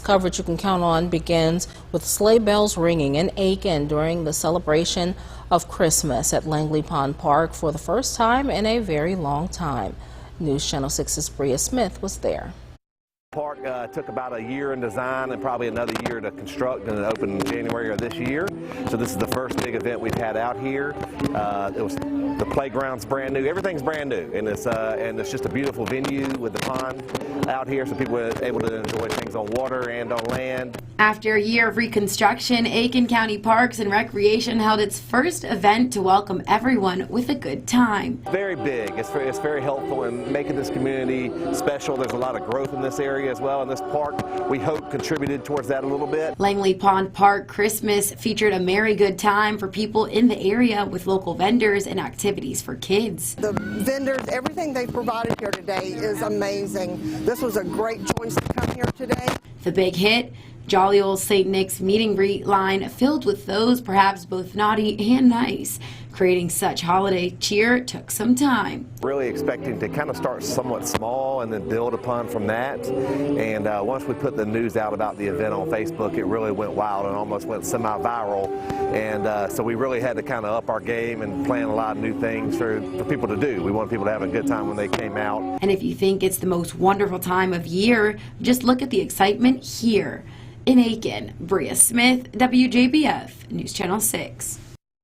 Coverage you can count on begins with sleigh bells ringing in Aiken during the celebration of Christmas at Langley Pond Park for the first time in a very long time. News Channel 6's Bria Smith was there. Park took about a year in design and probably another year to construct, and it opened in January of this year. So this is the first big event we've had out here. The playground's brand new, everything's brand new, and it's just a beautiful venue with the pond out here, so people are able to enjoy things on water and on land. After a year of reconstruction, Aiken County Parks and Recreation held its first event to welcome everyone with a good time. Very big. It's very helpful in making this community special. There's a lot of growth in this area as well, and this park, we hope, contributed towards that a little bit. Langley Pond Park Christmas featured a merry good time for people in the area with local vendors and activities for kids. The vendors, everything they provided here today is amazing. This was a great choice to come here today. The big hit, jolly old St. Nick's meet and greet line filled with those perhaps both naughty and nice. Creating such holiday cheer took some time. Really expecting to kind of start somewhat small and then build upon from that. And once we put the news out about the event on Facebook, it really went wild and almost went semi-viral. And so we really had to kind of up our game and plan a lot of new things for people to do. We wanted people to have a good time when they came out. And if you think it's the most wonderful time of year, just look at the excitement here. In Aiken, Bria Smith, WJBF, News Channel 6.